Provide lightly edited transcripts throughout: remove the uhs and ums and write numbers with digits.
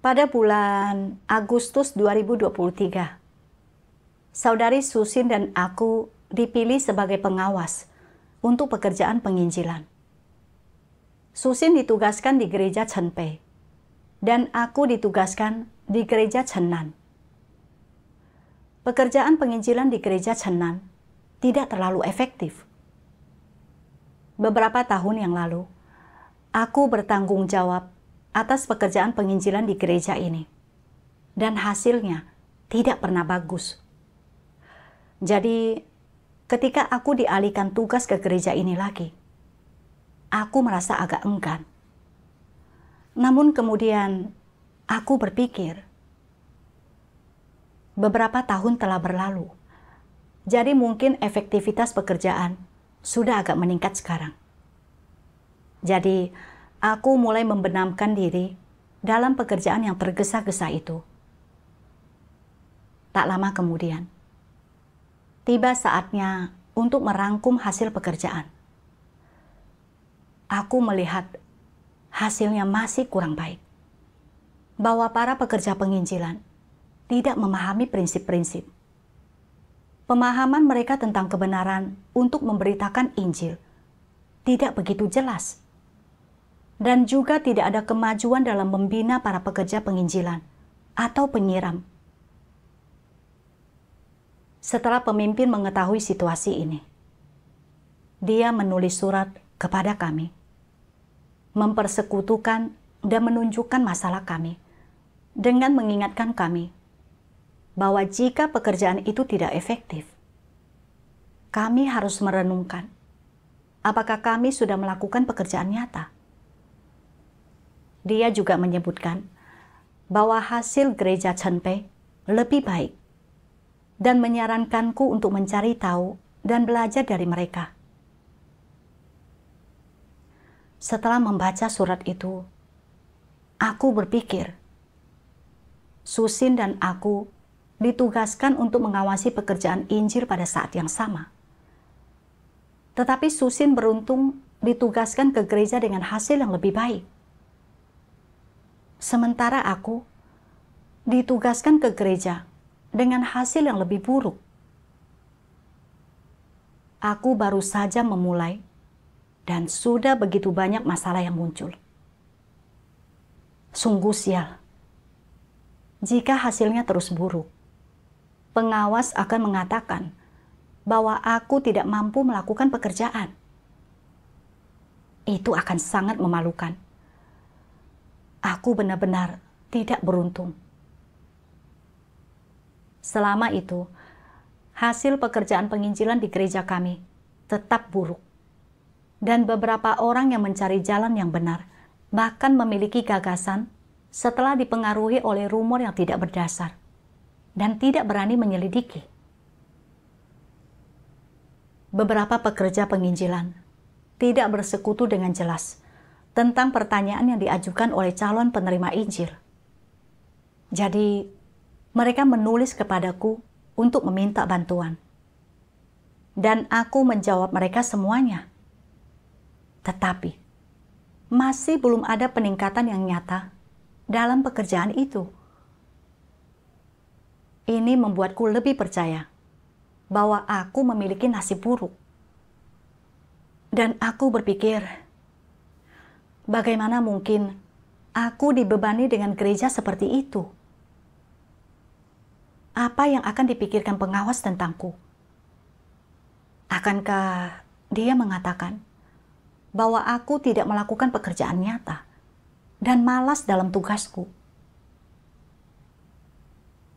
Pada bulan Agustus 2023, Saudari Susin dan aku dipilih sebagai pengawas untuk pekerjaan penginjilan. Susin ditugaskan di gereja Chenpei, dan aku ditugaskan di gereja Chenan. Pekerjaan penginjilan di gereja Chenan tidak terlalu efektif. Beberapa tahun yang lalu, aku bertanggung jawab atas pekerjaan penginjilan di gereja ini, dan hasilnya tidak pernah bagus. Jadi, ketika aku dialihkan tugas ke gereja ini lagi, aku merasa agak enggan. Namun kemudian, aku berpikir, beberapa tahun telah berlalu, jadi mungkin efektivitas pekerjaan sudah agak meningkat sekarang. Jadi, aku mulai membenamkan diri dalam pekerjaan yang tergesa-gesa itu. Tak lama kemudian, tiba saatnya untuk merangkum hasil pekerjaan. Aku melihat hasilnya masih kurang baik. Bahwa para pekerja penginjilan tidak memahami prinsip-prinsip. Pemahaman mereka tentang kebenaran untuk memberitakan Injil tidak begitu jelas. Dan juga tidak ada kemajuan dalam membina para pekerja penginjilan atau penyiram. Setelah pemimpin mengetahui situasi ini, dia menulis surat kepada kami, mempersekutukan dan menunjukkan masalah kami, dengan mengingatkan kami bahwa jika pekerjaan itu tidak efektif, kami harus merenungkan apakah kami sudah melakukan pekerjaan nyata. Dia juga menyebutkan bahwa hasil gereja Chenpei lebih baik dan menyarankanku untuk mencari tahu dan belajar dari mereka. Setelah membaca surat itu, aku berpikir, Susin dan aku ditugaskan untuk mengawasi pekerjaan Injil pada saat yang sama. Tetapi Susin beruntung ditugaskan ke gereja dengan hasil yang lebih baik. Sementara aku ditugaskan ke gereja dengan hasil yang lebih buruk. Aku baru saja memulai dan sudah begitu banyak masalah yang muncul. Sungguh sial. Jika hasilnya terus buruk, pengawas akan mengatakan bahwa aku tidak mampu melakukan pekerjaan. Itu akan sangat memalukan. Aku benar-benar tidak beruntung. Selama itu, hasil pekerjaan penginjilan di gereja kami tetap buruk. Dan beberapa orang yang mencari jalan yang benar, bahkan memiliki gagasan setelah dipengaruhi oleh rumor yang tidak berdasar dan tidak berani menyelidiki. Beberapa pekerja penginjilan tidak bersekutu dengan jelas tentang pertanyaan yang diajukan oleh calon penerima Injil. Jadi, mereka menulis kepadaku untuk meminta bantuan. Dan aku menjawab mereka semuanya. Tetapi, masih belum ada peningkatan yang nyata dalam pekerjaan itu. Ini membuatku lebih percaya bahwa aku memiliki nasib buruk. Dan aku berpikir, bagaimana mungkin aku dibebani dengan gereja seperti itu? Apa yang akan dipikirkan pengawas tentangku? Akankah dia mengatakan bahwa aku tidak melakukan pekerjaan nyata dan malas dalam tugasku?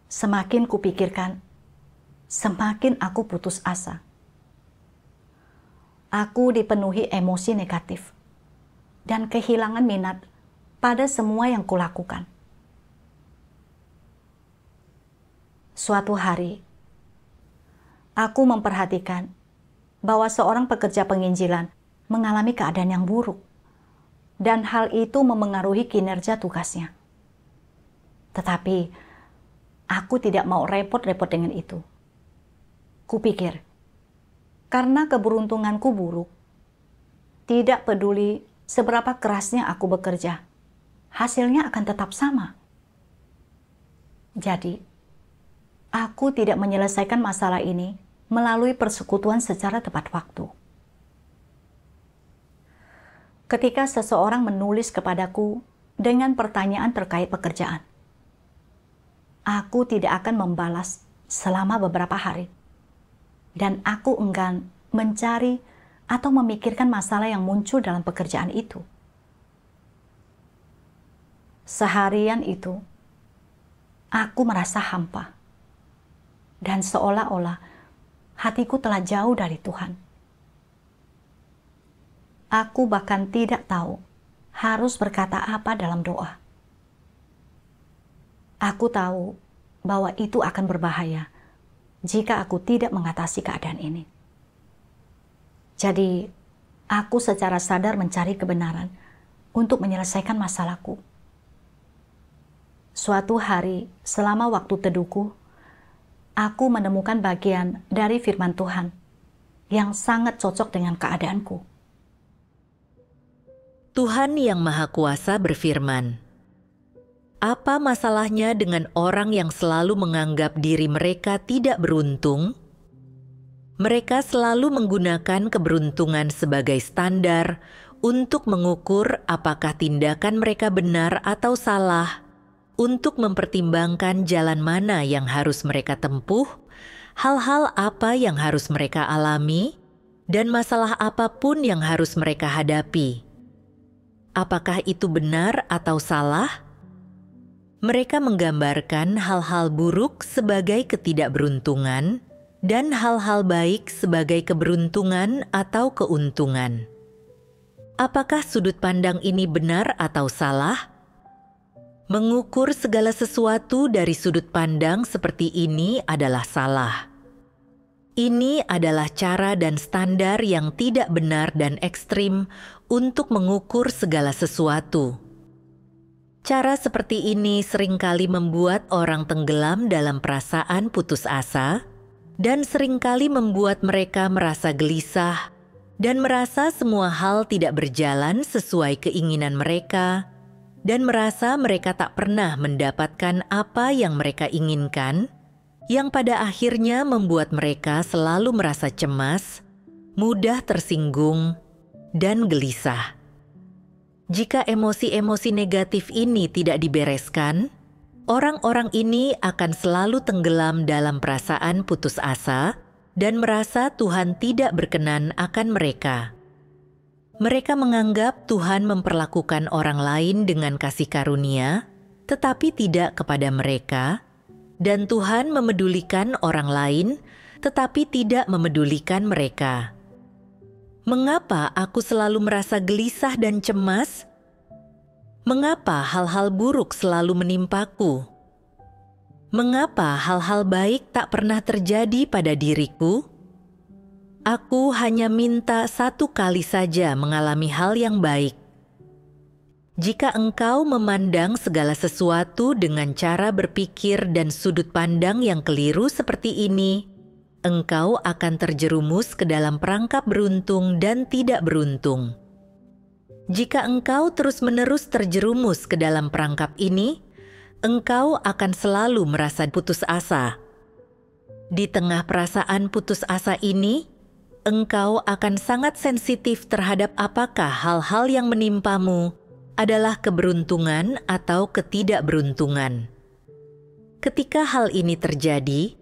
Semakin kupikirkan, semakin aku putus asa. Aku dipenuhi emosi negatif dan kehilangan minat pada semua yang kulakukan. Suatu hari, aku memperhatikan bahwa seorang pekerja penginjilan mengalami keadaan yang buruk, dan hal itu memengaruhi kinerja tugasnya. Tetapi, aku tidak mau repot-repot dengan itu. Kupikir, karena keberuntunganku buruk, tidak peduli seberapa kerasnya aku bekerja, hasilnya akan tetap sama. Jadi, aku tidak menyelesaikan masalah ini melalui persekutuan secara tepat waktu. Ketika seseorang menulis kepadaku dengan pertanyaan terkait pekerjaan, aku tidak akan membalas selama beberapa hari. Dan aku enggan mencari atau memikirkan masalah yang muncul dalam pekerjaan itu. Seharian itu, aku merasa hampa. Dan seolah-olah hatiku telah jauh dari Tuhan. Aku bahkan tidak tahu harus berkata apa dalam doa. Aku tahu bahwa itu akan berbahaya jika aku tidak mengatasi keadaan ini. Jadi, aku secara sadar mencari kebenaran untuk menyelesaikan masalahku. Suatu hari, selama waktu teduhku, aku menemukan bagian dari firman Tuhan yang sangat cocok dengan keadaanku. Tuhan Yang Maha Kuasa berfirman, "Apa masalahnya dengan orang yang selalu menganggap diri mereka tidak beruntung? Mereka selalu menggunakan keberuntungan sebagai standar untuk mengukur apakah tindakan mereka benar atau salah, untuk mempertimbangkan jalan mana yang harus mereka tempuh, hal-hal apa yang harus mereka alami, dan masalah apapun yang harus mereka hadapi. Apakah itu benar atau salah? Mereka menggambarkan hal-hal buruk sebagai ketidakberuntungan dan hal-hal baik sebagai keberuntungan atau keuntungan. Apakah sudut pandang ini benar atau salah? Mengukur segala sesuatu dari sudut pandang seperti ini adalah salah. Ini adalah cara dan standar yang tidak benar dan ekstrim untuk mengukur segala sesuatu. Cara seperti ini seringkali membuat orang tenggelam dalam perasaan putus asa dan seringkali membuat mereka merasa gelisah dan merasa semua hal tidak berjalan sesuai keinginan mereka dan merasa mereka tak pernah mendapatkan apa yang mereka inginkan, yang pada akhirnya membuat mereka selalu merasa cemas, mudah tersinggung, dan gelisah. Jika emosi-emosi negatif ini tidak dibereskan, orang-orang ini akan selalu tenggelam dalam perasaan putus asa dan merasa Tuhan tidak berkenan akan mereka. Mereka menganggap Tuhan memperlakukan orang lain dengan kasih karunia, tetapi tidak kepada mereka, dan Tuhan memedulikan orang lain, tetapi tidak memedulikan mereka. Mengapa aku selalu merasa gelisah dan cemas? Mengapa hal-hal buruk selalu menimpaku? Mengapa hal-hal baik tak pernah terjadi pada diriku? Aku hanya minta satu kali saja mengalami hal yang baik. Jika engkau memandang segala sesuatu dengan cara berpikir dan sudut pandang yang keliru seperti ini, engkau akan terjerumus ke dalam perangkap beruntung dan tidak beruntung. Jika engkau terus-menerus terjerumus ke dalam perangkap ini, engkau akan selalu merasa putus asa. Di tengah perasaan putus asa ini, engkau akan sangat sensitif terhadap apakah hal-hal yang menimpamu adalah keberuntungan atau ketidakberuntungan. Ketika hal ini terjadi,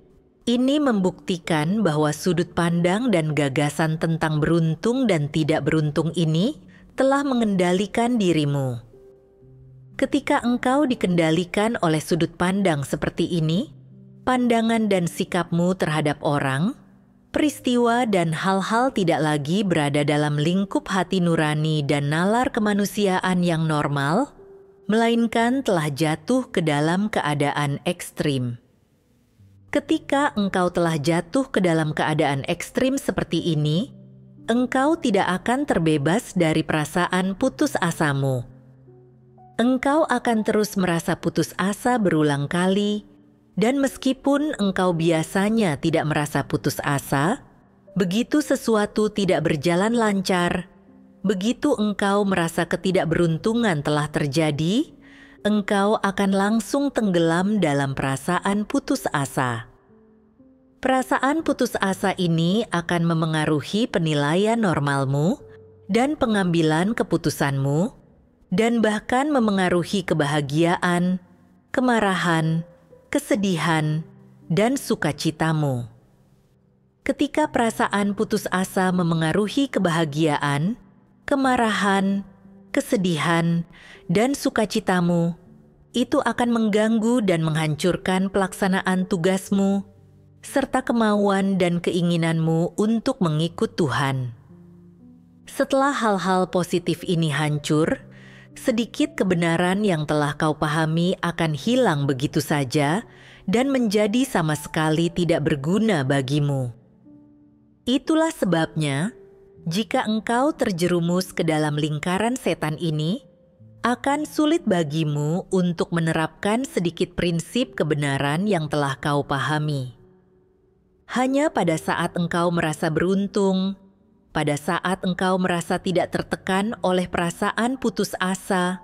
ini membuktikan bahwa sudut pandang dan gagasan tentang beruntung dan tidak beruntung ini telah mengendalikan dirimu. Ketika engkau dikendalikan oleh sudut pandang seperti ini, pandangan dan sikapmu terhadap orang, peristiwa dan hal-hal tidak lagi berada dalam lingkup hati nurani dan nalar kemanusiaan yang normal, melainkan telah jatuh ke dalam keadaan ekstrim. Ketika engkau telah jatuh ke dalam keadaan ekstrim seperti ini, engkau tidak akan terbebas dari perasaan putus asamu. Engkau akan terus merasa putus asa berulang kali, dan meskipun engkau biasanya tidak merasa putus asa, begitu sesuatu tidak berjalan lancar, begitu engkau merasa ketidakberuntungan telah terjadi, engkau akan langsung tenggelam dalam perasaan putus asa. Perasaan putus asa ini akan memengaruhi penilaian normalmu dan pengambilan keputusanmu, dan bahkan memengaruhi kebahagiaan, kemarahan, kesedihan, dan sukacitamu. Ketika perasaan putus asa memengaruhi kebahagiaan, kemarahan, kesedihan, dan sukacitamu, itu akan mengganggu dan menghancurkan pelaksanaan tugasmu, serta kemauan dan keinginanmu untuk mengikut Tuhan. Setelah hal-hal positif ini hancur, sedikit kebenaran yang telah kau pahami akan hilang begitu saja dan menjadi sama sekali tidak berguna bagimu. Itulah sebabnya, jika engkau terjerumus ke dalam lingkaran setan ini, akan sulit bagimu untuk menerapkan sedikit prinsip kebenaran yang telah kau pahami. Hanya pada saat engkau merasa beruntung, pada saat engkau merasa tidak tertekan oleh perasaan putus asa,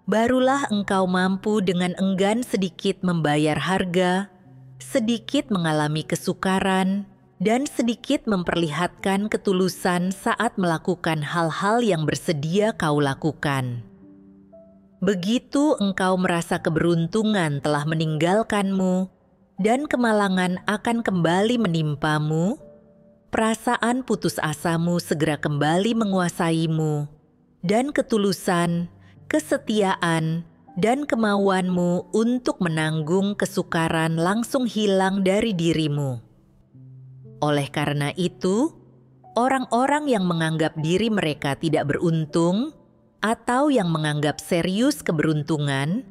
barulah engkau mampu dengan enggan sedikit membayar harga, sedikit mengalami kesukaran, dan sedikit memperlihatkan ketulusan saat melakukan hal-hal yang bersedia kau lakukan. Begitu engkau merasa keberuntungan telah meninggalkanmu dan kemalangan akan kembali menimpamu, perasaan putus asamu segera kembali menguasaimu, dan ketulusan, kesetiaan, dan kemauanmu untuk menanggung kesukaran langsung hilang dari dirimu. Oleh karena itu, orang-orang yang menganggap diri mereka tidak beruntung atau yang menganggap serius keberuntungan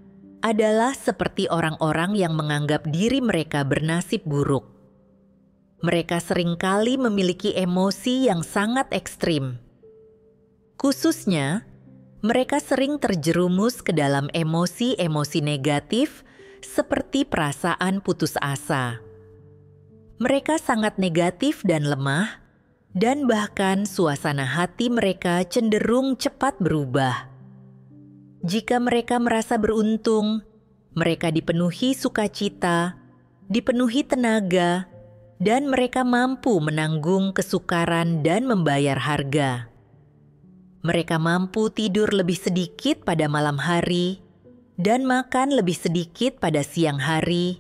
adalah seperti orang-orang yang menganggap diri mereka bernasib buruk. Mereka seringkali memiliki emosi yang sangat ekstrim. Khususnya, mereka sering terjerumus ke dalam emosi-emosi negatif seperti perasaan putus asa. Mereka sangat negatif dan lemah, dan bahkan suasana hati mereka cenderung cepat berubah. Jika mereka merasa beruntung, mereka dipenuhi sukacita, dipenuhi tenaga, dan mereka mampu menanggung kesukaran dan membayar harga. Mereka mampu tidur lebih sedikit pada malam hari dan makan lebih sedikit pada siang hari.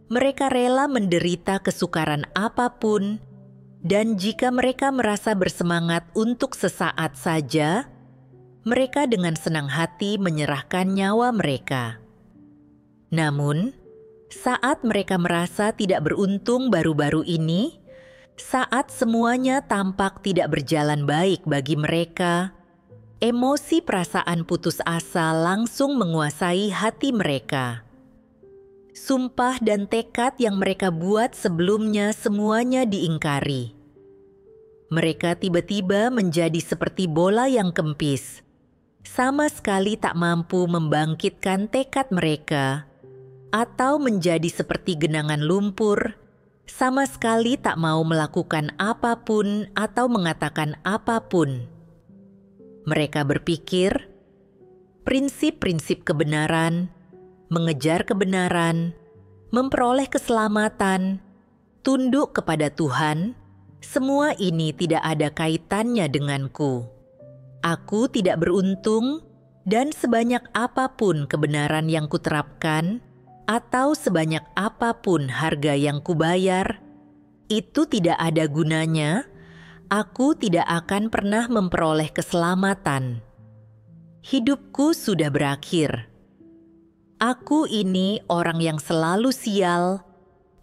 Mereka rela menderita kesukaran apapun, dan jika mereka merasa bersemangat untuk sesaat saja, mereka dengan senang hati menyerahkan nyawa mereka. Namun, saat mereka merasa tidak beruntung baru-baru ini, saat semuanya tampak tidak berjalan baik bagi mereka, emosi perasaan putus asa langsung menguasai hati mereka. Sumpah dan tekad yang mereka buat sebelumnya semuanya diingkari. Mereka tiba-tiba menjadi seperti bola yang kempis, sama sekali tak mampu membangkitkan tekad mereka, atau menjadi seperti genangan lumpur, sama sekali tak mau melakukan apapun atau mengatakan apapun. Mereka berpikir, prinsip-prinsip kebenaran, mengejar kebenaran, memperoleh keselamatan, tunduk kepada Tuhan, semua ini tidak ada kaitannya denganku. Aku tidak beruntung, dan sebanyak apapun kebenaran yang kuterapkan, atau sebanyak apapun harga yang kubayar, itu tidak ada gunanya. Aku tidak akan pernah memperoleh keselamatan. Hidupku sudah berakhir. Aku ini orang yang selalu sial,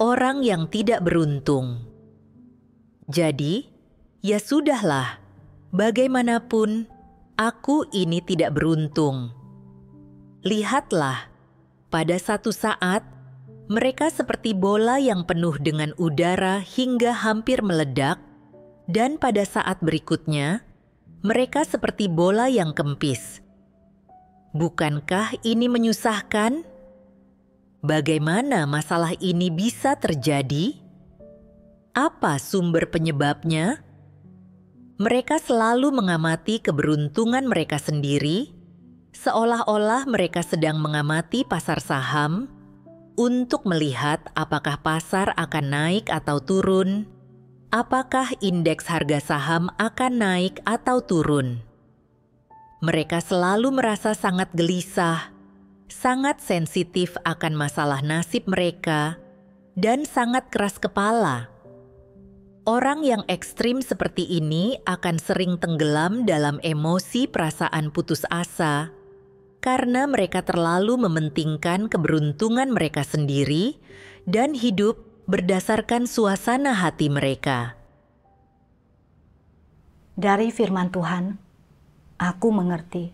orang yang tidak beruntung. Jadi, ya sudahlah, bagaimanapun, aku ini tidak beruntung. Lihatlah, pada satu saat, mereka seperti bola yang penuh dengan udara hingga hampir meledak, dan pada saat berikutnya, mereka seperti bola yang kempis. Bukankah ini menyusahkan? Bagaimana masalah ini bisa terjadi? Apa sumber penyebabnya? Mereka selalu mengamati keberuntungan mereka sendiri, seolah-olah mereka sedang mengamati pasar saham untuk melihat apakah pasar akan naik atau turun, apakah indeks harga saham akan naik atau turun. Mereka selalu merasa sangat gelisah, sangat sensitif akan masalah nasib mereka, dan sangat keras kepala. Orang yang ekstrim seperti ini akan sering tenggelam dalam emosi perasaan putus asa karena mereka terlalu mementingkan keberuntungan mereka sendiri dan hidup berdasarkan suasana hati mereka. Dari firman Tuhan, aku mengerti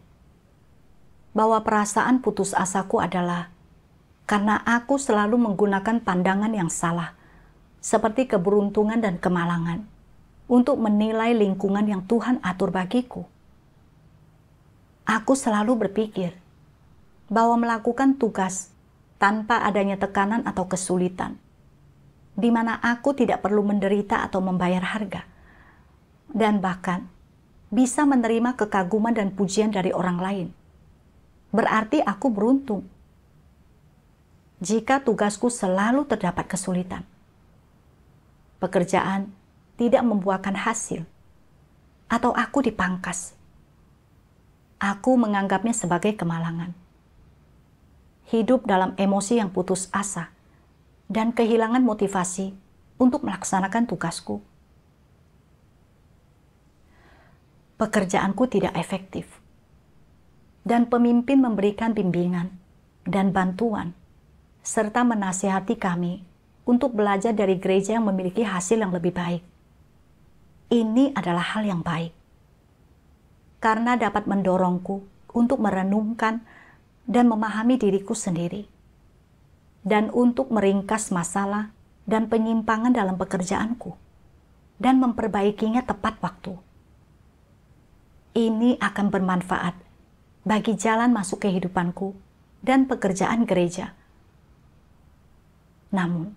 bahwa perasaan putus asaku adalah karena aku selalu menggunakan pandangan yang salah, seperti keberuntungan dan kemalangan, untuk menilai lingkungan yang Tuhan atur bagiku. Aku selalu berpikir bahwa melakukan tugas tanpa adanya tekanan atau kesulitan, di mana aku tidak perlu menderita atau membayar harga, dan bahkan bisa menerima kekaguman dan pujian dari orang lain, berarti aku beruntung. Jika tugasku selalu terdapat kesulitan, pekerjaan tidak membuahkan hasil, atau aku dipangkas, aku menganggapnya sebagai kemalangan. Hidup dalam emosi yang putus asa dan kehilangan motivasi untuk melaksanakan tugasku. Pekerjaanku tidak efektif, dan pemimpin memberikan bimbingan dan bantuan, serta menasihati kami untuk belajar dari gereja yang memiliki hasil yang lebih baik. Ini adalah hal yang baik, karena dapat mendorongku untuk merenungkan dan memahami diriku sendiri, dan untuk meringkas masalah dan penyimpangan dalam pekerjaanku, dan memperbaikinya tepat waktu. Ini akan bermanfaat bagi jalan masuk kehidupanku dan pekerjaan gereja. Namun,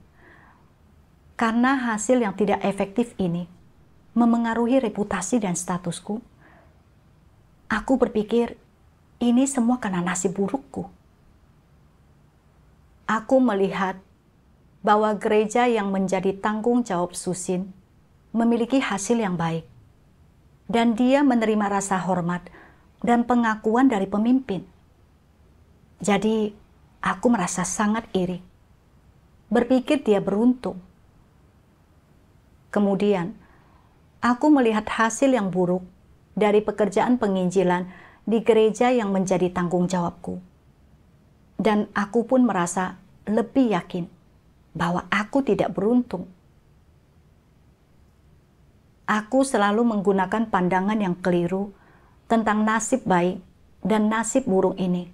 karena hasil yang tidak efektif ini memengaruhi reputasi dan statusku, aku berpikir ini semua karena nasib burukku. Aku melihat bahwa gereja yang menjadi tanggung jawab Susin memiliki hasil yang baik, dan dia menerima rasa hormat dan pengakuan dari pemimpin. Jadi, aku merasa sangat iri, berpikir dia beruntung. Kemudian, aku melihat hasil yang buruk dari pekerjaan penginjilan di gereja yang menjadi tanggung jawabku. Dan aku pun merasa lebih yakin bahwa aku tidak beruntung. Aku selalu menggunakan pandangan yang keliru tentang nasib baik dan nasib buruk ini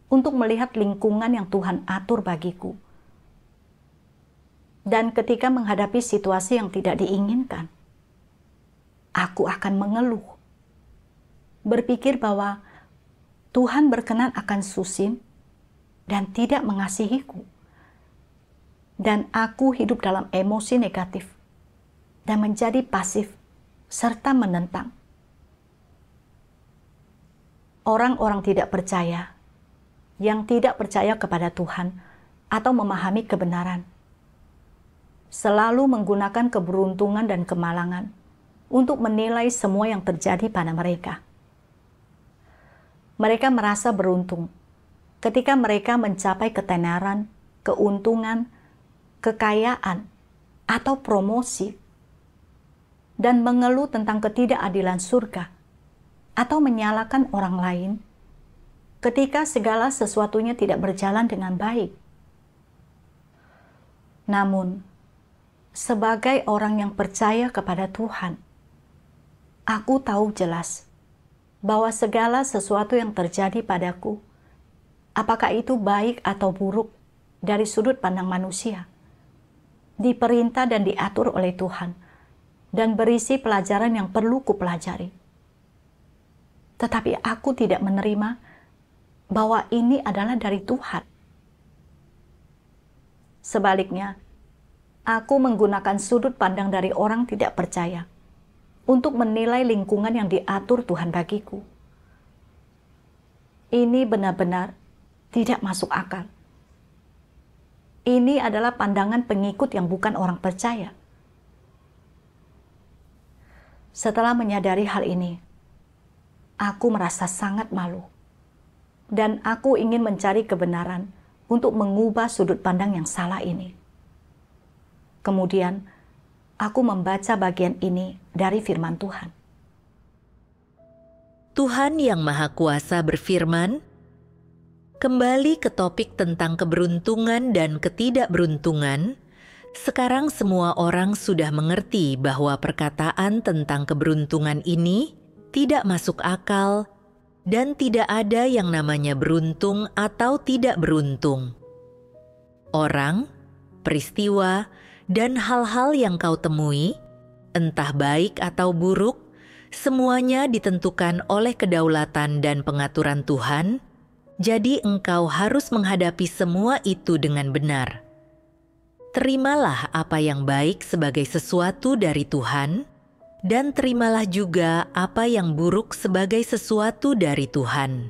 untuk melihat lingkungan yang Tuhan atur bagiku. Dan ketika menghadapi situasi yang tidak diinginkan, aku akan mengeluh, berpikir bahwa Tuhan berkenan akan Susin dan tidak mengasihiku. Dan aku hidup dalam emosi negatif dan menjadi pasif serta menentang. Orang-orang tidak percaya yang tidak percaya kepada Tuhan atau memahami kebenaran selalu menggunakan keberuntungan dan kemalangan untuk menilai semua yang terjadi pada mereka. Mereka merasa beruntung ketika mereka mencapai ketenaran, keuntungan, kekayaan, atau promosi, dan mengeluh tentang ketidakadilan surga, atau menyalahkan orang lain ketika segala sesuatunya tidak berjalan dengan baik. Namun, sebagai orang yang percaya kepada Tuhan, aku tahu jelas bahwa segala sesuatu yang terjadi padaku, apakah itu baik atau buruk dari sudut pandang manusia, diperintah dan diatur oleh Tuhan, dan berisi pelajaran yang perlu kupelajari. Tetapi aku tidak menerima bahwa ini adalah dari Tuhan. Sebaliknya, aku menggunakan sudut pandang dari orang tidak percaya untuk menilai lingkungan yang diatur Tuhan bagiku. Ini benar-benar tidak masuk akal. Ini adalah pandangan pengikut yang bukan orang percaya. Setelah menyadari hal ini, aku merasa sangat malu. Dan aku ingin mencari kebenaran untuk mengubah sudut pandang yang salah ini. Kemudian, aku membaca bagian ini dari firman Tuhan. Tuhan Yang Maha Kuasa berfirman, kembali ke topik tentang keberuntungan dan ketidakberuntungan. Sekarang semua orang sudah mengerti bahwa perkataan tentang keberuntungan ini tidak masuk akal dan tidak ada yang namanya beruntung atau tidak beruntung. Orang, peristiwa, dan hal-hal yang kau temui, entah baik atau buruk, semuanya ditentukan oleh kedaulatan dan pengaturan Tuhan. Jadi engkau harus menghadapi semua itu dengan benar. Terimalah apa yang baik sebagai sesuatu dari Tuhan, dan terimalah juga apa yang buruk sebagai sesuatu dari Tuhan.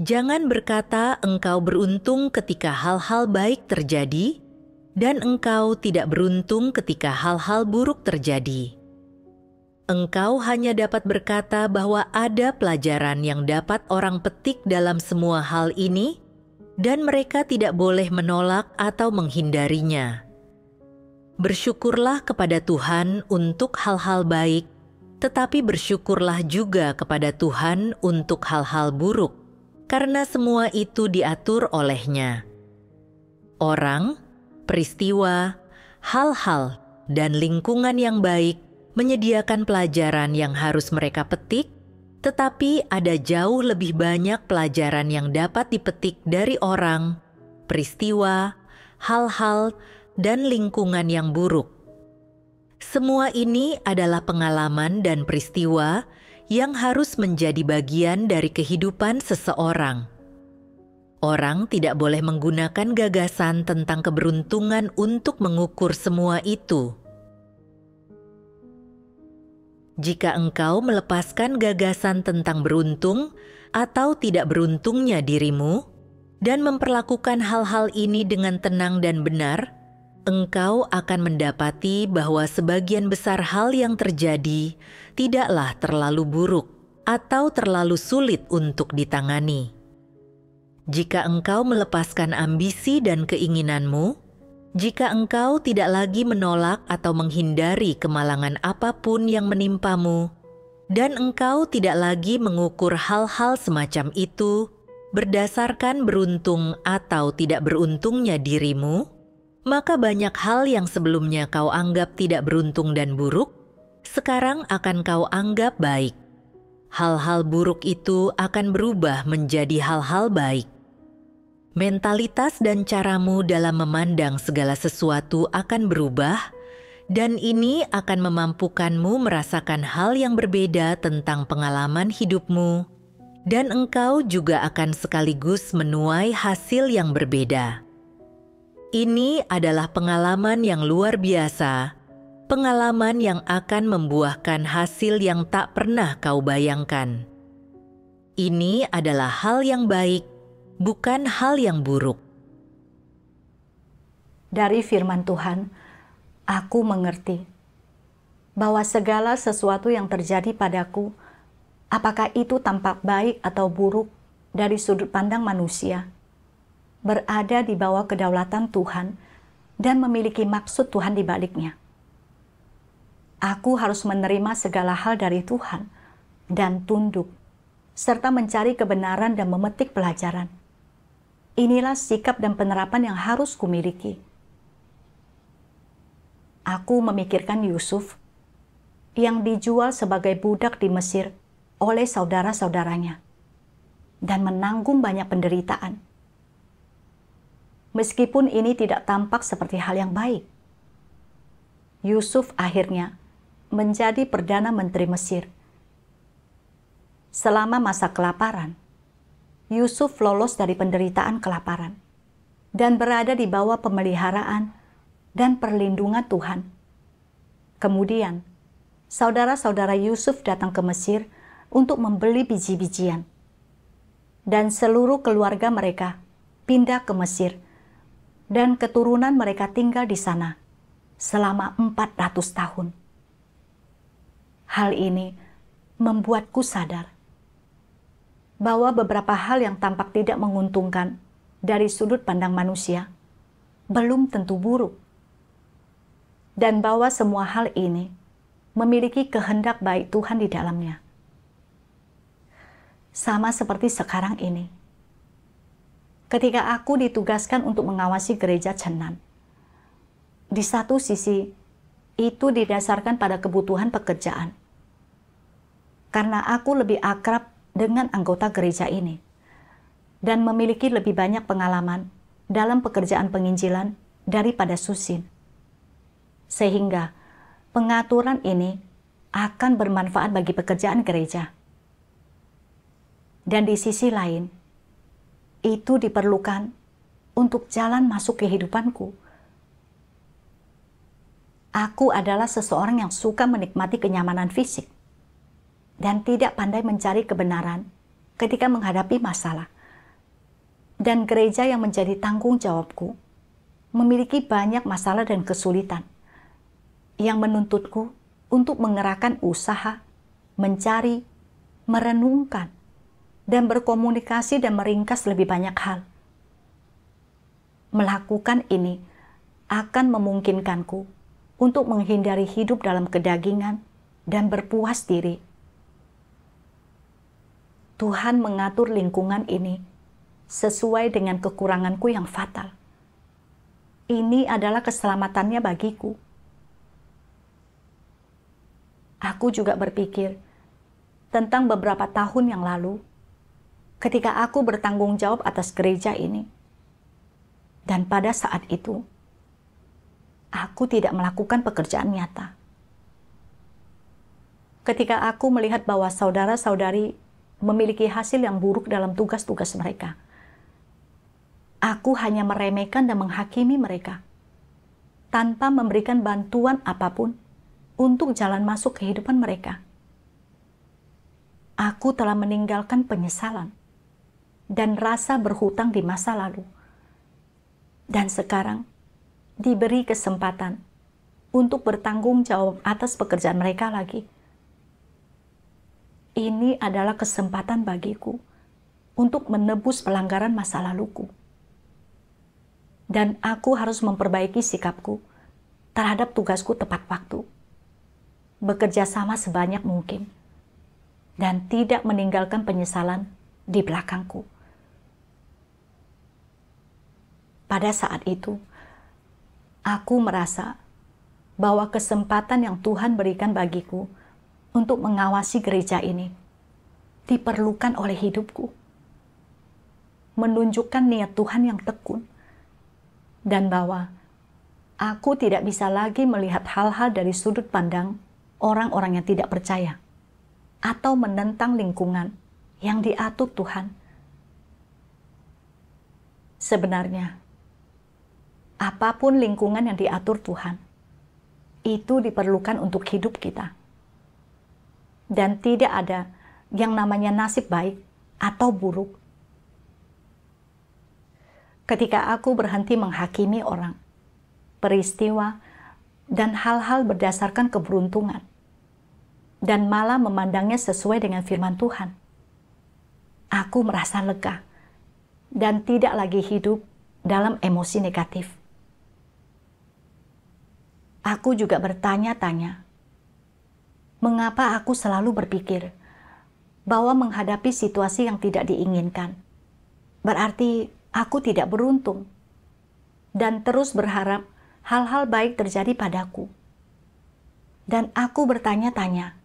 Jangan berkata engkau beruntung ketika hal-hal baik terjadi, dan engkau tidak beruntung ketika hal-hal buruk terjadi. Engkau hanya dapat berkata bahwa ada pelajaran yang dapat orang petik dalam semua hal ini, dan mereka tidak boleh menolak atau menghindarinya. Bersyukurlah kepada Tuhan untuk hal-hal baik, tetapi bersyukurlah juga kepada Tuhan untuk hal-hal buruk, karena semua itu diatur oleh-Nya. Orang, peristiwa, hal-hal, dan lingkungan yang baik menyediakan pelajaran yang harus mereka petik, tetapi ada jauh lebih banyak pelajaran yang dapat dipetik dari orang, peristiwa, hal-hal, dan lingkungan yang buruk. Semua ini adalah pengalaman dan peristiwa yang harus menjadi bagian dari kehidupan seseorang. Orang tidak boleh menggunakan gagasan tentang keberuntungan untuk mengukur semua itu. Jika engkau melepaskan gagasan tentang beruntung atau tidak beruntungnya dirimu dan memperlakukan hal-hal ini dengan tenang dan benar, engkau akan mendapati bahwa sebagian besar hal yang terjadi tidaklah terlalu buruk atau terlalu sulit untuk ditangani. Jika engkau melepaskan ambisi dan keinginanmu, jika engkau tidak lagi menolak atau menghindari kemalangan apapun yang menimpamu, dan engkau tidak lagi mengukur hal-hal semacam itu berdasarkan beruntung atau tidak beruntungnya dirimu, maka banyak hal yang sebelumnya kau anggap tidak beruntung dan buruk, sekarang akan kau anggap baik. Hal-hal buruk itu akan berubah menjadi hal-hal baik. Mentalitas dan caramu dalam memandang segala sesuatu akan berubah, dan ini akan memampukanmu merasakan hal yang berbeda tentang pengalaman hidupmu, dan engkau juga akan sekaligus menuai hasil yang berbeda. Ini adalah pengalaman yang luar biasa, pengalaman yang akan membuahkan hasil yang tak pernah kau bayangkan. Ini adalah hal yang baik, bukan hal yang buruk. Dari firman Tuhan, aku mengerti bahwa segala sesuatu yang terjadi padaku, apakah itu tampak baik atau buruk dari sudut pandang manusia, berada di bawah kedaulatan Tuhan dan memiliki maksud Tuhan di baliknya. Aku harus menerima segala hal dari Tuhan dan tunduk, serta mencari kebenaran dan memetik pelajaran. Inilah sikap dan penerapan yang harus kumiliki. Aku memikirkan Yusuf yang dijual sebagai budak di Mesir oleh saudara-saudaranya dan menanggung banyak penderitaan. Meskipun ini tidak tampak seperti hal yang baik, Yusuf akhirnya menjadi Perdana Menteri Mesir. Selama masa kelaparan, Yusuf lolos dari penderitaan kelaparan dan berada di bawah pemeliharaan dan perlindungan Tuhan. Kemudian, saudara-saudara Yusuf datang ke Mesir untuk membeli biji-bijian. dan seluruh keluarga mereka pindah ke Mesir, dan keturunan mereka tinggal di sana selama 400 tahun. Hal ini membuatku sadar bahwa beberapa hal yang tampak tidak menguntungkan dari sudut pandang manusia belum tentu buruk, dan bahwa semua hal ini memiliki kehendak baik Tuhan di dalamnya. Sama seperti sekarang ini, ketika aku ditugaskan untuk mengawasi gereja Chenan, di satu sisi itu didasarkan pada kebutuhan pekerjaan, karena aku lebih akrab dengan anggota gereja ini dan memiliki lebih banyak pengalaman dalam pekerjaan penginjilan daripada Susin, sehingga pengaturan ini akan bermanfaat bagi pekerjaan gereja. Dan di sisi lain, itu diperlukan untuk jalan masuk kehidupanku. Aku adalah seseorang yang suka menikmati kenyamanan fisik dan tidak pandai mencari kebenaran ketika menghadapi masalah. Dan gereja yang menjadi tanggung jawabku memiliki banyak masalah dan kesulitan yang menuntutku untuk mengerahkan usaha, mencari, merenungkan, dan berkomunikasi dan meringkas lebih banyak hal. Melakukan ini akan memungkinkanku untuk menghindari hidup dalam kedagingan dan berpuas diri. Tuhan mengatur lingkungan ini sesuai dengan kekuranganku yang fatal. Ini adalah keselamatannya bagiku. Aku juga berpikir tentang beberapa tahun yang lalu, ketika aku bertanggung jawab atas gereja ini. Dan pada saat itu, aku tidak melakukan pekerjaan nyata. Ketika aku melihat bahwa saudara-saudari memiliki hasil yang buruk dalam tugas-tugas mereka, aku hanya meremehkan dan menghakimi mereka, tanpa memberikan bantuan apapun untuk jalan masuk kehidupan mereka. Aku telah meninggalkan penyesalan dan rasa berhutang di masa lalu. Dan sekarang diberi kesempatan untuk bertanggung jawab atas pekerjaan mereka lagi. Ini adalah kesempatan bagiku untuk menebus pelanggaran masa laluku. Dan aku harus memperbaiki sikapku terhadap tugasku tepat waktu, bekerja sama sebanyak mungkin, dan tidak meninggalkan penyesalan di belakangku. Pada saat itu, aku merasa bahwa kesempatan yang Tuhan berikan bagiku untuk mengawasi gereja ini diperlukan oleh hidupku, menunjukkan niat Tuhan yang tekun, dan bahwa aku tidak bisa lagi melihat hal-hal dari sudut pandang orang-orang yang tidak percaya atau menentang lingkungan yang diatur Tuhan. Sebenarnya, apapun lingkungan yang diatur Tuhan, itu diperlukan untuk hidup kita. Dan tidak ada yang namanya nasib baik atau buruk. Ketika aku berhenti menghakimi orang, peristiwa, dan hal-hal berdasarkan keberuntungan, dan malah memandangnya sesuai dengan firman Tuhan, aku merasa lega dan tidak lagi hidup dalam emosi negatif. Aku juga bertanya-tanya, mengapa aku selalu berpikir bahwa menghadapi situasi yang tidak diinginkan berarti aku tidak beruntung, dan terus berharap hal-hal baik terjadi padaku. Dan aku bertanya-tanya,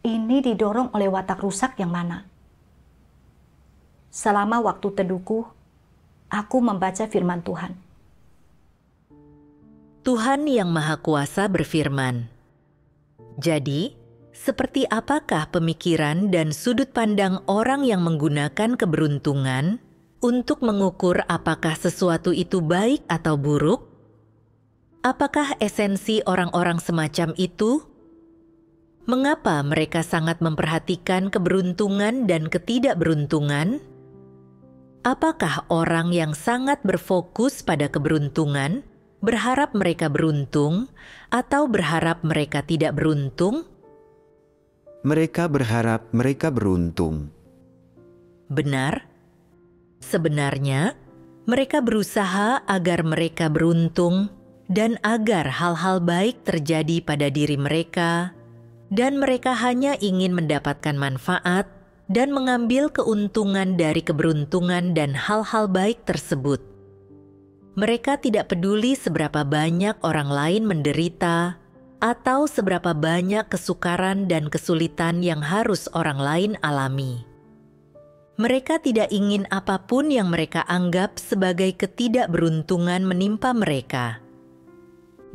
ini didorong oleh watak rusak yang mana? Selama waktu teduhku, aku membaca firman Tuhan. Tuhan Yang Maha Kuasa berfirman, "Jadi, seperti apakah pemikiran dan sudut pandang orang yang menggunakan keberuntungan untuk mengukur apakah sesuatu itu baik atau buruk? Apakah esensi orang-orang semacam itu? Mengapa mereka sangat memperhatikan keberuntungan dan ketidakberuntungan, Apakah orang yang sangat berfokus pada keberuntungan berharap mereka beruntung atau berharap mereka tidak beruntung? Mereka berharap mereka beruntung. Benar. Sebenarnya, mereka berusaha agar mereka beruntung dan agar hal-hal baik terjadi pada diri mereka, dan mereka hanya ingin mendapatkan manfaat dan mengambil keuntungan dari keberuntungan dan hal-hal baik tersebut. Mereka tidak peduli seberapa banyak orang lain menderita atau seberapa banyak kesukaran dan kesulitan yang harus orang lain alami. Mereka tidak ingin apapun yang mereka anggap sebagai ketidakberuntungan menimpa mereka.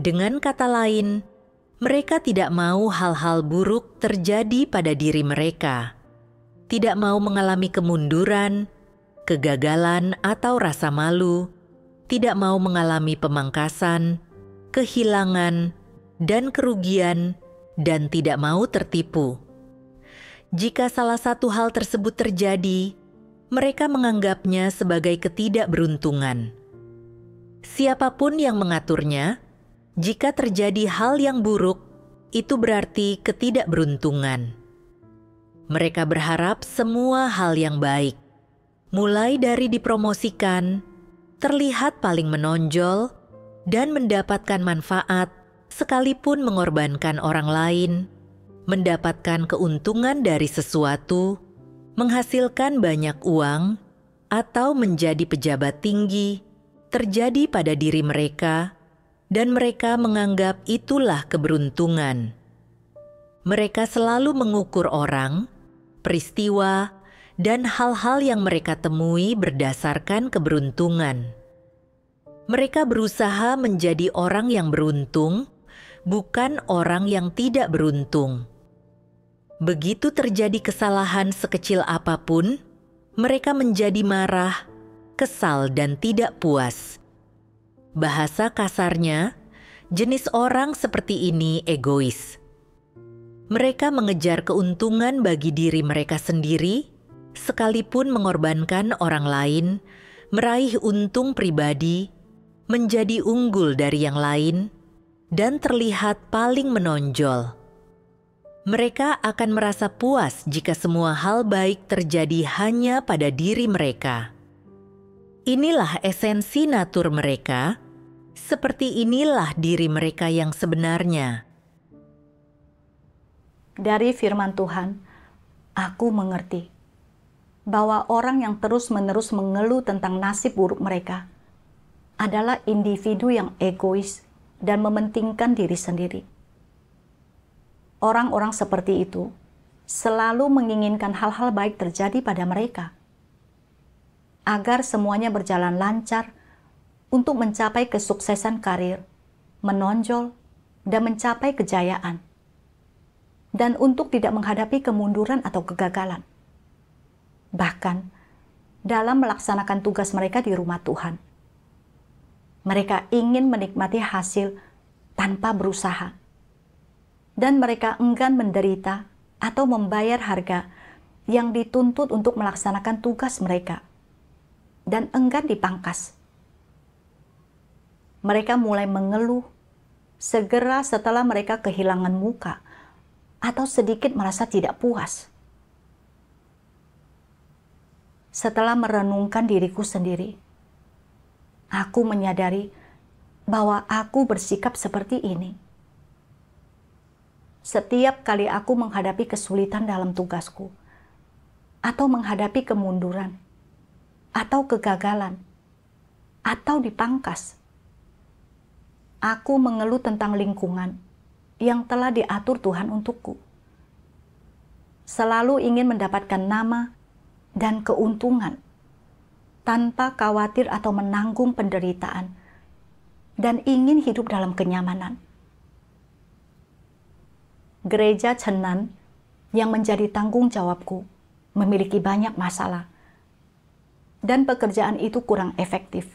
Dengan kata lain, mereka tidak mau hal-hal buruk terjadi pada diri mereka. Tidak mau mengalami kemunduran, kegagalan atau rasa malu, tidak mau mengalami pemangkasan, kehilangan, dan kerugian, dan tidak mau tertipu. Jika salah satu hal tersebut terjadi, mereka menganggapnya sebagai ketidakberuntungan. Siapapun yang mengaturnya, jika terjadi hal yang buruk, itu berarti ketidakberuntungan. Mereka berharap semua hal yang baik, mulai dari dipromosikan, terlihat paling menonjol, dan mendapatkan manfaat, sekalipun mengorbankan orang lain, mendapatkan keuntungan dari sesuatu, menghasilkan banyak uang, atau menjadi pejabat tinggi, terjadi pada diri mereka, dan mereka menganggap itulah keberuntungan. Mereka selalu mengukur orang, peristiwa, dan hal-hal yang mereka temui berdasarkan keberuntungan. Mereka berusaha menjadi orang yang beruntung, bukan orang yang tidak beruntung. Begitu terjadi kesalahan sekecil apapun, mereka menjadi marah, kesal, dan tidak puas. Bahasa kasarnya, jenis orang seperti ini egois. Mereka mengejar keuntungan bagi diri mereka sendiri, sekalipun mengorbankan orang lain, meraih untung pribadi, menjadi unggul dari yang lain, dan terlihat paling menonjol. Mereka akan merasa puas jika semua hal baik terjadi hanya pada diri mereka. Inilah esensi natur mereka, seperti inilah diri mereka yang sebenarnya. Dari firman Tuhan, aku mengerti bahwa orang yang terus-menerus mengeluh tentang nasib buruk mereka adalah individu yang egois dan mementingkan diri sendiri. Orang-orang seperti itu selalu menginginkan hal-hal baik terjadi pada mereka, agar semuanya berjalan lancar untuk mencapai kesuksesan karir, menonjol, dan mencapai kejayaan, dan untuk tidak menghadapi kemunduran atau kegagalan. Bahkan, dalam melaksanakan tugas mereka di rumah Tuhan, mereka ingin menikmati hasil tanpa berusaha, dan mereka enggan menderita atau membayar harga yang dituntut untuk melaksanakan tugas mereka, dan enggan dipangkas. Mereka mulai mengeluh segera setelah mereka kehilangan muka atau sedikit merasa tidak puas. Setelah merenungkan diriku sendiri, aku menyadari bahwa aku bersikap seperti ini. Setiap kali aku menghadapi kesulitan dalam tugasku, atau menghadapi kemunduran, atau kegagalan, atau dipangkas, aku mengeluh tentang lingkungan yang telah diatur Tuhan untukku. Selalu ingin mendapatkan nama dan keuntungan, tanpa khawatir atau menanggung penderitaan, dan ingin hidup dalam kenyamanan. Gereja Chenan yang menjadi tanggung jawabku memiliki banyak masalah, dan pekerjaan itu kurang efektif,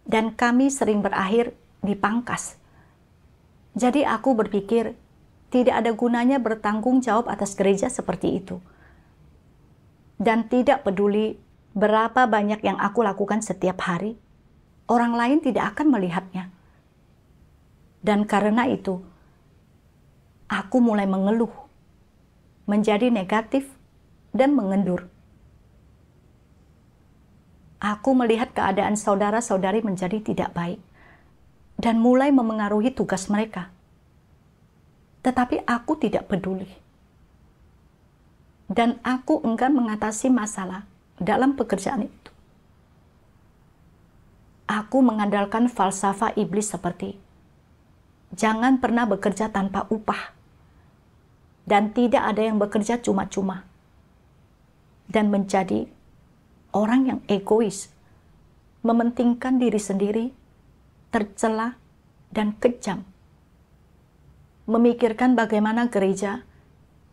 dan kami sering berakhir dipangkas. Jadi aku berpikir tidak ada gunanya bertanggung jawab atas gereja seperti itu, dan tidak peduli berapa banyak yang aku lakukan setiap hari, orang lain tidak akan melihatnya. Dan karena itu, aku mulai mengeluh, menjadi negatif, dan mengendur. Aku melihat keadaan saudara-saudari menjadi tidak baik dan mulai memengaruhi tugas mereka. Tetapi aku tidak peduli. Dan aku enggan mengatasi masalah dalam pekerjaan itu. Aku mengandalkan falsafah iblis seperti, jangan pernah bekerja tanpa upah. Dan tidak ada yang bekerja cuma-cuma. Dan menjadi orang yang egois, mementingkan diri sendiri, tercela, dan kejam. Memikirkan bagaimana gereja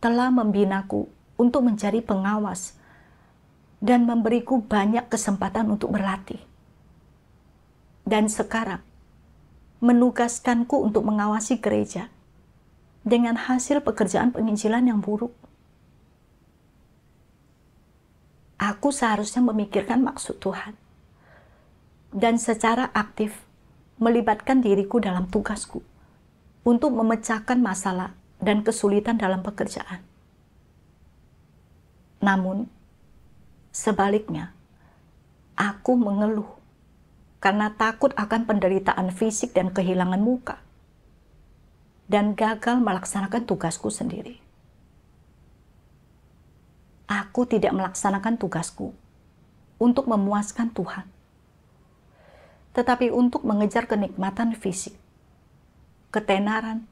telah membinaku untuk menjadi pengawas dan memberiku banyak kesempatan untuk berlatih. Dan sekarang, menugaskanku untuk mengawasi gereja dengan hasil pekerjaan penginjilan yang buruk. Aku seharusnya memikirkan maksud Tuhan dan secara aktif melibatkan diriku dalam tugasku untuk memecahkan masalah dan kesulitan dalam pekerjaan. Namun, sebaliknya, aku mengeluh karena takut akan penderitaan fisik dan kehilangan muka, dan gagal melaksanakan tugasku sendiri. Aku tidak melaksanakan tugasku untuk memuaskan Tuhan, tetapi untuk mengejar kenikmatan fisik, ketenaran,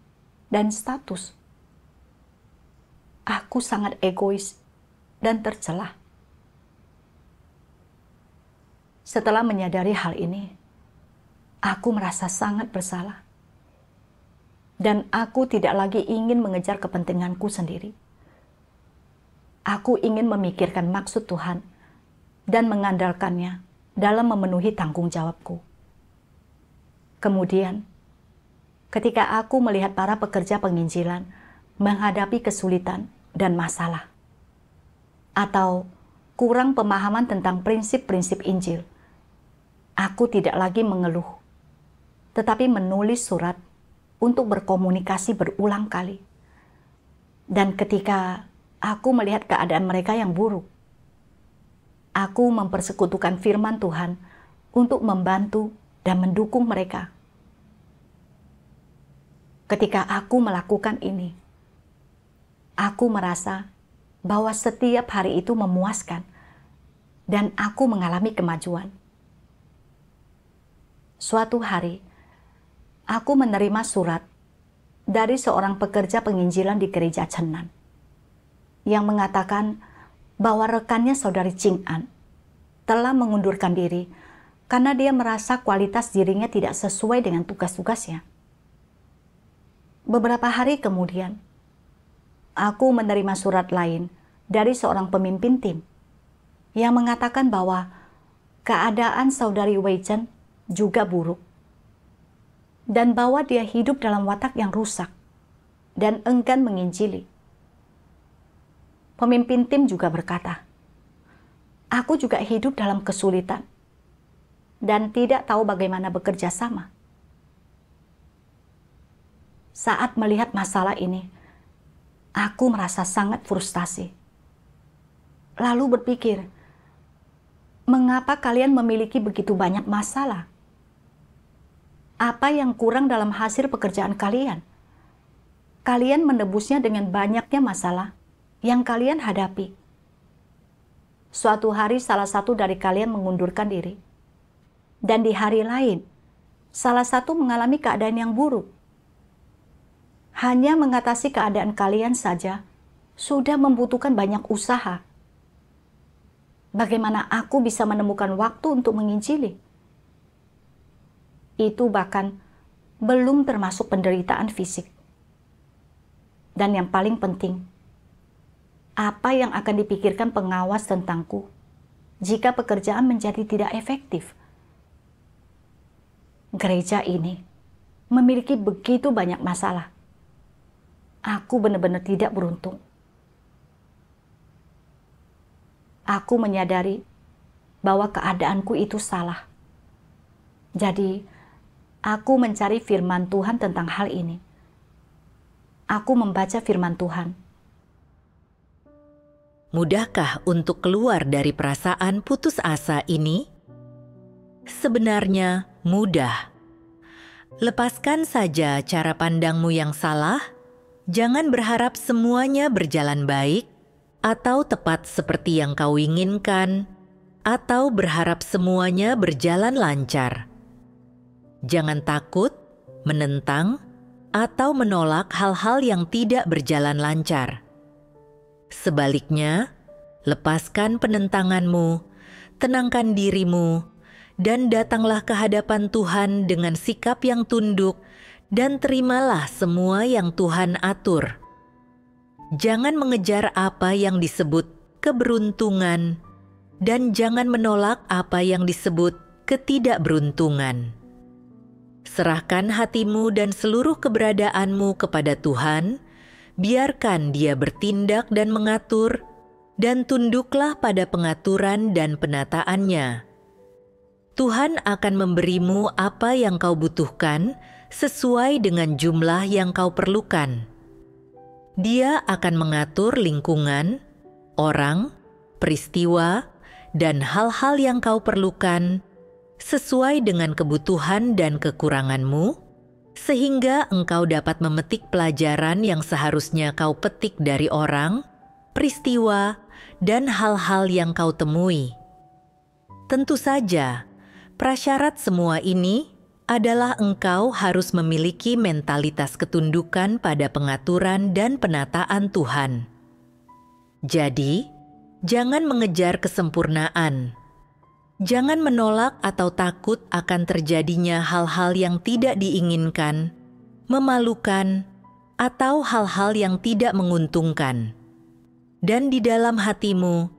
dan status. Aku sangat egois dan tercela. Setelah menyadari hal ini, aku merasa sangat bersalah. Dan aku tidak lagi ingin mengejar kepentinganku sendiri. Aku ingin memikirkan maksud Tuhan dan mengandalkannya dalam memenuhi tanggung jawabku. Kemudian, ketika aku melihat para pekerja penginjilan menghadapi kesulitan dan masalah, atau kurang pemahaman tentang prinsip-prinsip Injil, aku tidak lagi mengeluh, tetapi menulis surat untuk berkomunikasi berulang kali. Dan ketika aku melihat keadaan mereka yang buruk, aku mempersekutukan firman Tuhan untuk membantu dan mendukung mereka. Ketika aku melakukan ini, aku merasa bahwa setiap hari itu memuaskan dan aku mengalami kemajuan. Suatu hari, aku menerima surat dari seorang pekerja penginjilan di gereja Chenan yang mengatakan bahwa rekannya saudari Ching An telah mengundurkan diri karena dia merasa kualitas dirinya tidak sesuai dengan tugas-tugasnya. Beberapa hari kemudian, aku menerima surat lain dari seorang pemimpin tim yang mengatakan bahwa keadaan saudari Wei Chen juga buruk dan bahwa dia hidup dalam watak yang rusak dan enggan menginjili. Pemimpin tim juga berkata, aku juga hidup dalam kesulitan dan tidak tahu bagaimana bekerja sama. Saat melihat masalah ini, aku merasa sangat frustasi. Lalu berpikir, mengapa kalian memiliki begitu banyak masalah? Apa yang kurang dalam hasil pekerjaan kalian? Kalian menebusnya dengan banyaknya masalah yang kalian hadapi. Suatu hari salah satu dari kalian mengundurkan diri. Dan di hari lain, salah satu mengalami keadaan yang buruk. Hanya mengatasi keadaan kalian saja sudah membutuhkan banyak usaha. Bagaimana aku bisa menemukan waktu untuk menginjili? Itu bahkan belum termasuk penderitaan fisik. Dan yang paling penting, apa yang akan dipikirkan pengawas tentangku jika pekerjaan menjadi tidak efektif? Gereja ini memiliki begitu banyak masalah. Aku benar-benar tidak beruntung. Aku menyadari bahwa keadaanku itu salah. Jadi, aku mencari firman Tuhan tentang hal ini. Aku membaca firman Tuhan. Mudahkah untuk keluar dari perasaan putus asa ini? Sebenarnya mudah. Lepaskan saja cara pandangmu yang salah. Jangan berharap semuanya berjalan baik atau tepat seperti yang kau inginkan, atau berharap semuanya berjalan lancar. Jangan takut, menentang, atau menolak hal-hal yang tidak berjalan lancar. Sebaliknya, lepaskan penentanganmu, tenangkan dirimu, dan datanglah ke hadapan Tuhan dengan sikap yang tunduk, dan terimalah semua yang Tuhan atur. Jangan mengejar apa yang disebut keberuntungan, dan jangan menolak apa yang disebut ketidakberuntungan. Serahkan hatimu dan seluruh keberadaanmu kepada Tuhan, biarkan Dia bertindak dan mengatur, dan tunduklah pada pengaturan dan penataannya. Tuhan akan memberimu apa yang kau butuhkan sesuai dengan jumlah yang kau perlukan. Dia akan mengatur lingkungan, orang, peristiwa, dan hal-hal yang kau perlukan sesuai dengan kebutuhan dan kekuranganmu, sehingga engkau dapat memetik pelajaran yang seharusnya kau petik dari orang, peristiwa, dan hal-hal yang kau temui. Tentu saja, prasyarat semua ini adalah engkau harus memiliki mentalitas ketundukan pada pengaturan dan penataan Tuhan. Jadi, jangan mengejar kesempurnaan. Jangan menolak atau takut akan terjadinya hal-hal yang tidak diinginkan, memalukan, atau hal-hal yang tidak menguntungkan. Dan di dalam hatimu,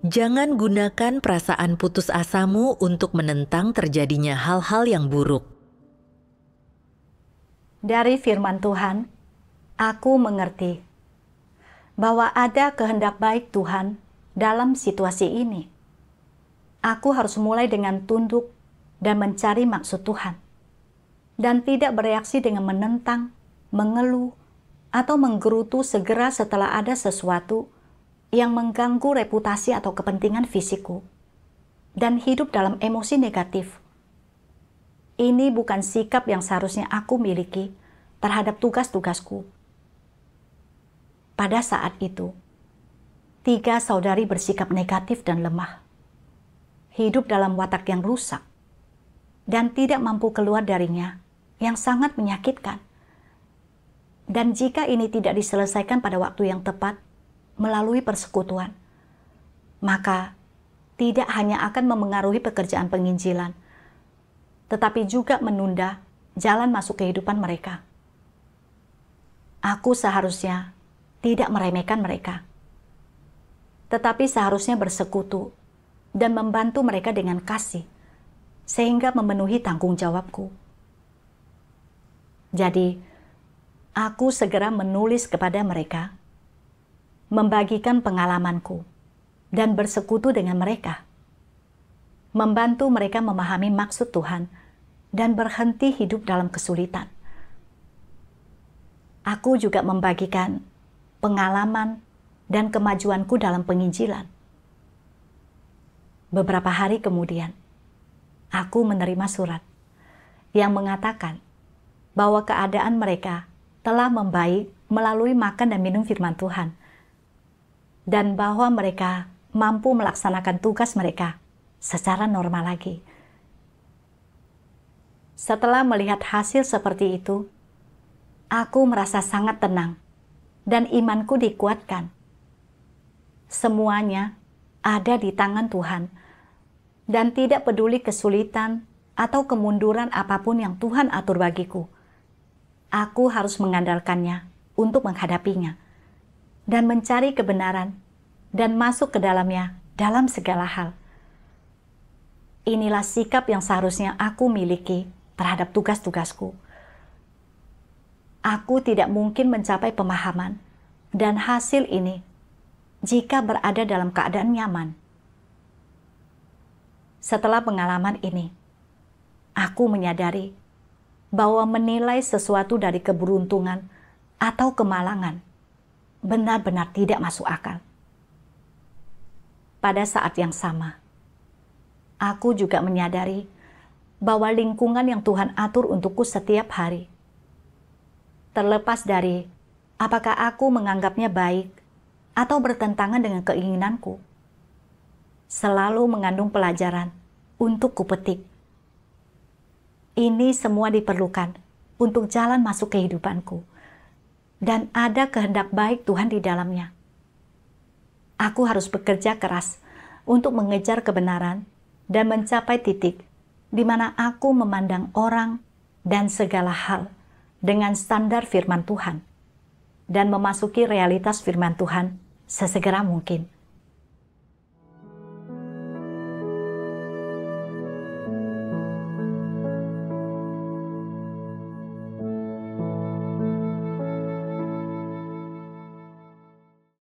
jangan gunakan perasaan putus asamu untuk menentang terjadinya hal-hal yang buruk. Dari firman Tuhan, aku mengerti bahwa ada kehendak baik Tuhan dalam situasi ini. Aku harus mulai dengan tunduk dan mencari maksud Tuhan, dan tidak bereaksi dengan menentang, mengeluh, atau menggerutu segera setelah ada sesuatu yang mengganggu reputasi atau kepentingan fisikku, dan hidup dalam emosi negatif. Ini bukan sikap yang seharusnya aku miliki terhadap tugas-tugasku. Pada saat itu, 3 saudari bersikap negatif dan lemah, hidup dalam watak yang rusak, dan tidak mampu keluar darinya, yang sangat menyakitkan. Dan jika ini tidak diselesaikan pada waktu yang tepat, melalui persekutuan, maka tidak hanya akan memengaruhi pekerjaan penginjilan, tetapi juga menunda jalan masuk kehidupan mereka. Aku seharusnya tidak meremehkan mereka, tetapi seharusnya bersekutu dan membantu mereka dengan kasih, sehingga memenuhi tanggung jawabku. Jadi, aku segera menulis kepada mereka, membagikan pengalamanku, dan bersekutu dengan mereka, membantu mereka memahami maksud Tuhan, dan berhenti hidup dalam kesulitan. Aku juga membagikan pengalaman dan kemajuanku dalam penginjilan. Beberapa hari kemudian, aku menerima surat yang mengatakan bahwa keadaan mereka telah membaik melalui makan dan minum firman Tuhan, dan bahwa mereka mampu melaksanakan tugas mereka secara normal lagi. Setelah melihat hasil seperti itu, aku merasa sangat tenang dan imanku dikuatkan. Semuanya ada di tangan Tuhan, dan tidak peduli kesulitan atau kemunduran apapun yang Tuhan atur bagiku. Aku harus mengandalkannya untuk menghadapinya, dan mencari kebenaran, dan masuk ke dalamnya dalam segala hal. Inilah sikap yang seharusnya aku miliki terhadap tugas-tugasku. Aku tidak mungkin mencapai pemahaman dan hasil ini jika berada dalam keadaan nyaman. Setelah pengalaman ini, aku menyadari bahwa menilai sesuatu dari keberuntungan atau kemalangan benar-benar tidak masuk akal. Pada saat yang sama, aku juga menyadari bahwa lingkungan yang Tuhan atur untukku setiap hari, terlepas dari apakah aku menganggapnya baik atau bertentangan dengan keinginanku, selalu mengandung pelajaran untuk kupetik. Ini semua diperlukan untuk jalan masuk kehidupanku, dan ada kehendak baik Tuhan di dalamnya. Aku harus bekerja keras untuk mengejar kebenaran dan mencapai titik di mana aku memandang orang dan segala hal dengan standar firman Tuhan, dan memasuki realitas firman Tuhan sesegera mungkin.